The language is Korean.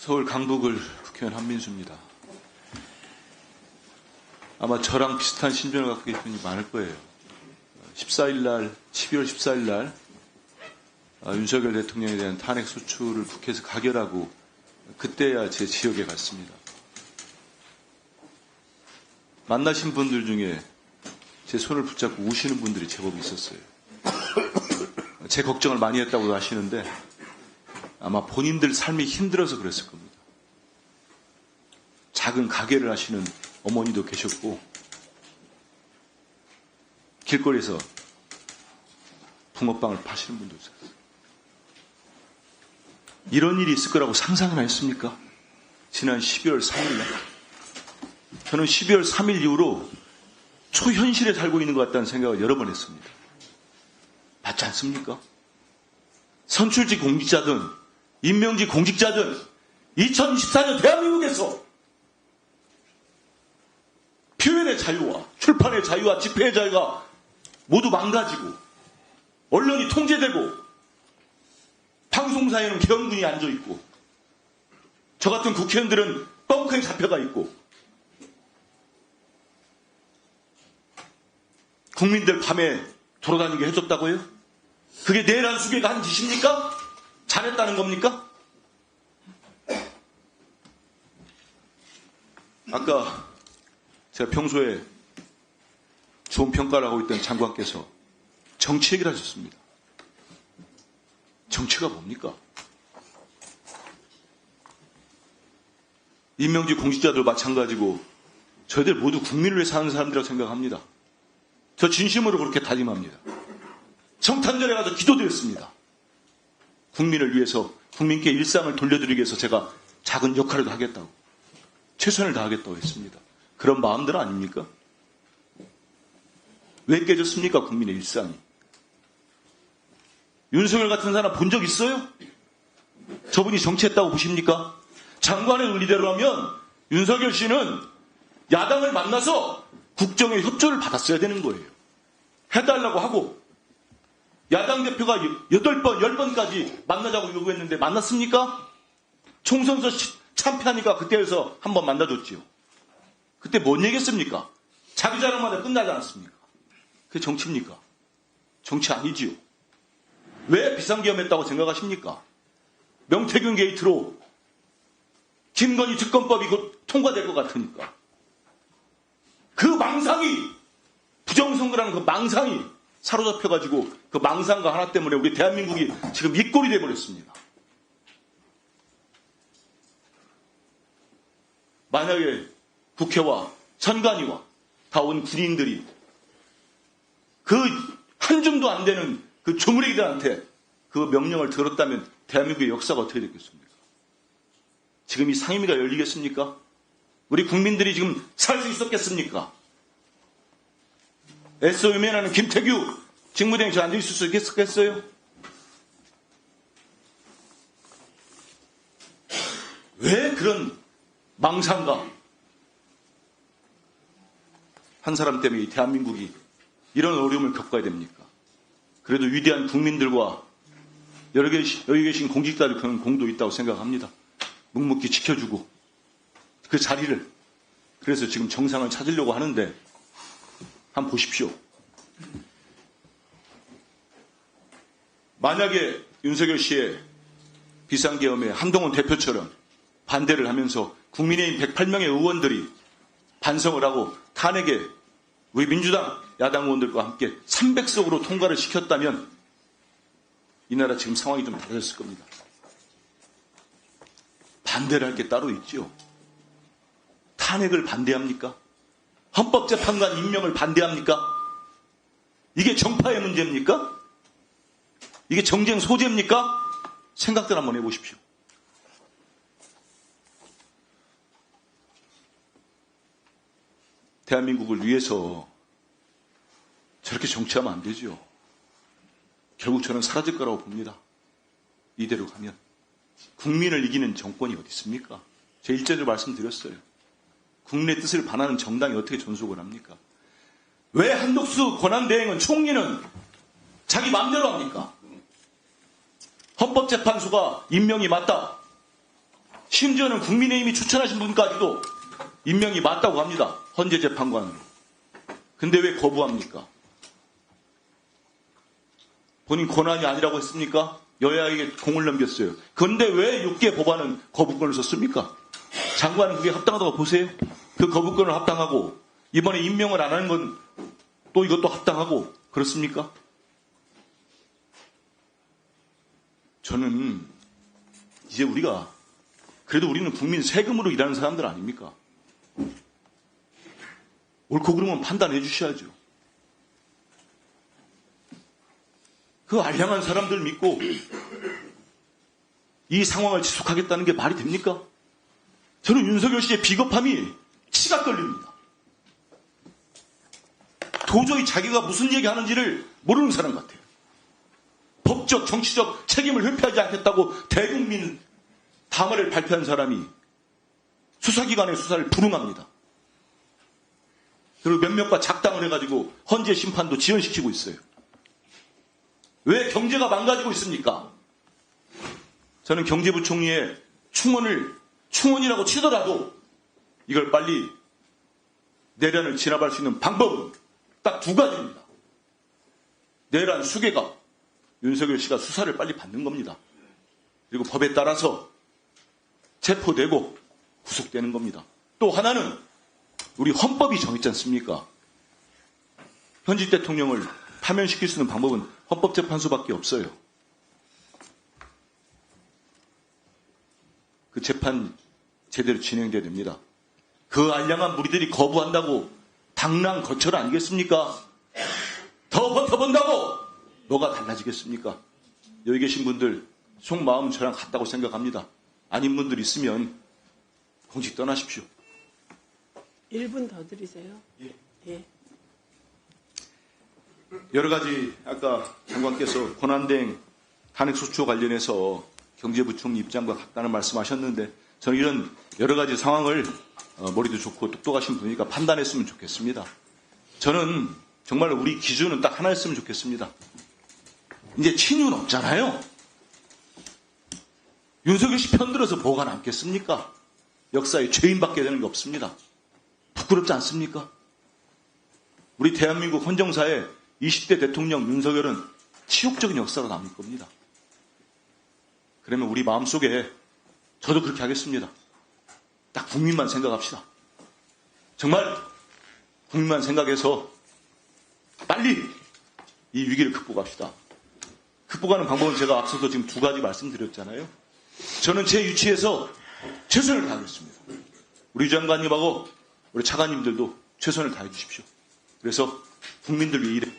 서울 강북을 국회의원 한민수입니다. 아마 저랑 비슷한 신변을 갖고 계신 분이 많을 거예요. 12월 14일 날 윤석열 대통령에 대한 탄핵 소추를 국회에서 가결하고 그때야 제 지역에 갔습니다. 만나신 분들 중에 제 손을 붙잡고 우시는 분들이 제법 있었어요. 제 걱정을 많이 했다고 하시는데 아마 본인들 삶이 힘들어서 그랬을 겁니다. 작은 가게를 하시는 어머니도 계셨고 길거리에서 붕어빵을 파시는 분도 있었어요. 이런 일이 있을 거라고 상상은 했습니까? 지난 12월 3일 날 저는 12월 3일 이후로 초현실에 살고 있는 것 같다는 생각을 여러 번 했습니다. 맞지 않습니까? 선출직 공직자든 임명직 공직자든 2024년 대한민국에서 표현의 자유와 출판의 자유와 집회의 자유가 모두 망가지고 언론이 통제되고 방송사에는 계엄군이 앉아있고 저 같은 국회의원들은 뻥크에 잡혀가 있고 국민들 밤에 돌아다니게 해줬다고요? 그게 내일 한수계가 한 짓입니까? 잘했다는 겁니까? 아까 제가 평소에 좋은 평가를 하고 있던 장관께서 정치 얘기를 하셨습니다. 정치가 뭡니까? 임명직 공직자들 마찬가지고 저희들 모두 국민을 위해 사는 사람들이라고 생각합니다. 저 진심으로 그렇게 다짐합니다. 성탄절에 가서 기도드렸습니다. 국민을 위해서 국민께 일상을 돌려드리기 위해서 제가 작은 역할을 하겠다고 최선을 다하겠다고 했습니다. 그런 마음들 아닙니까? 왜 깨졌습니까? 국민의 일상이. 윤석열 같은 사람 본 적 있어요? 저분이 정치했다고 보십니까? 장관의 논리대로라면 윤석열 씨는 야당을 만나서 국정의 협조를 받았어야 되는 거예요. 해달라고 하고 야당 대표가 8번, 10번까지 만나자고 요구했는데 만났습니까? 총선에서 참패하니까 그때에서 한번 만나줬지요. 그때 뭔 얘기했습니까? 자기 자랑마다 끝나지 않았습니까? 그게 정치입니까? 정치 아니지요. 왜 비상계엄했다고 생각하십니까? 명태균 게이트로 김건희 특검법이 곧 통과될 것 같으니까. 그 망상이 부정선거라는 그 망상이 사로잡혀가지고 그 망상과 하나 때문에 우리 대한민국이 지금 이 꼴이 돼버렸습니다. 만약에 국회와 선관위와 다 온 군인들이 그 한 줌도 안 되는 그 조무래기들한테 그 명령을 들었다면 대한민국의 역사가 어떻게 됐겠습니까? 지금 이 상임위가 열리겠습니까? 우리 국민들이 지금 살 수 있었겠습니까? 애써 외면하는 김태규 직무대행실 앉아있을 수 있겠어요? 왜 그런 망상과 한 사람 때문에 이 대한민국이 이런 어려움을 겪어야 됩니까? 그래도 위대한 국민들과 여기 계신 공직자들 그런 공도 있다고 생각합니다. 묵묵히 지켜주고 그 자리를 그래서 지금 정상을 찾으려고 하는데 한번 보십시오. 만약에 윤석열 씨의 비상계엄에 한동훈 대표처럼 반대를 하면서 국민의힘 108명의 의원들이 반성을 하고 탄핵에 우리 민주당 야당 의원들과 함께 300석으로 통과를 시켰다면 이 나라 지금 상황이 좀 달라졌을 겁니다. 반대를 할 게 따로 있죠. 탄핵을 반대합니까? 헌법재판관 임명을 반대합니까? 이게 정파의 문제입니까? 이게 정쟁 소재입니까? 생각들 한번 해보십시오. 대한민국을 위해서 저렇게 정치하면 안 되죠. 결국 저는 사라질 거라고 봅니다. 이대로 가면. 국민을 이기는 정권이 어디 있습니까? 제가 일제적으로 말씀드렸어요. 국민의 뜻을 반하는 정당이 어떻게 존속을 합니까? 왜 한독수 권한대행은 총리는 자기 마음대로 합니까? 헌법재판소가 임명이 맞다. 심지어는 국민의힘이 추천하신 분까지도 임명이 맞다고 합니다. 헌재 재판관으로. 근데 왜 거부합니까? 본인 권한이 아니라고 했습니까? 여야에게 공을 넘겼어요. 그런데 왜 6개 법안은 거부권을 썼습니까? 장관은 그게 합당하다고 보세요? 그 거부권을 합당하고 이번에 임명을 안 하는 건 또 이것도 합당하고 그렇습니까? 저는 이제 그래도 우리는 국민 세금으로 일하는 사람들 아닙니까? 옳고 그름은 판단해 주셔야죠. 그 알량한 사람들 믿고 이 상황을 지속하겠다는 게 말이 됩니까? 저는 윤석열 씨의 비겁함이 치가 끌립니다. 도저히 자기가 무슨 얘기하는지를 모르는 사람 같아요. 법적, 정치적 책임을 회피하지 않겠다고 대국민 담화를 발표한 사람이 수사기관의 수사를 불응합니다. 그리고 몇몇과 작당을 해가지고 헌재 심판도 지연시키고 있어요. 왜 경제가 망가지고 있습니까? 저는 경제부총리의 충원이라고 치더라도 이걸 빨리 내란을 진압할 수 있는 방법은 딱 두 가지입니다. 내란 수개가 윤석열 씨가 수사를 빨리 받는 겁니다. 그리고 법에 따라서 체포되고 구속되는 겁니다. 또 하나는 우리 헌법이 정했지 않습니까? 현직 대통령을 파면시킬 수 있는 방법은 헌법재판소밖에 없어요. 그 재판 제대로 진행돼야 됩니다. 그 알량한 무리들이 거부한다고 당랑 거철 아니겠습니까? 더 버텨본다고 뭐가 달라지겠습니까? 여기 계신 분들 속마음 저랑 같다고 생각합니다. 아닌 분들 있으면 공직 떠나십시오. 1분 더 드리세요. 예. 여러 가지 아까 장관께서 권한대행 탄핵소추와 관련해서 경제부총리 입장과 같다는 말씀하셨는데 저는 이런 여러 가지 상황을 머리도 좋고 똑똑하신 분이니까 판단했으면 좋겠습니다. 저는 정말 우리 기준은 딱 하나였으면 좋겠습니다. 이제 친유는 없잖아요. 윤석열 씨 편들어서 뭐가 남겠습니까? 역사에 죄인받게 되는 게 없습니다. 부끄럽지 않습니까? 우리 대한민국 헌정사에 20대 대통령 윤석열은 치욕적인 역사로 남을 겁니다. 그러면 우리 마음속에 저도 그렇게 하겠습니다. 딱 국민만 생각합시다. 정말 국민만 생각해서 빨리 이 위기를 극복합시다. 극복하는 방법은 제가 앞서서 지금 두 가지 말씀드렸잖아요. 저는 제 위치에서 최선을 다하겠습니다. 우리 장관님하고 우리 차관님들도 최선을 다해 주십시오. 그래서 국민들 위해 일해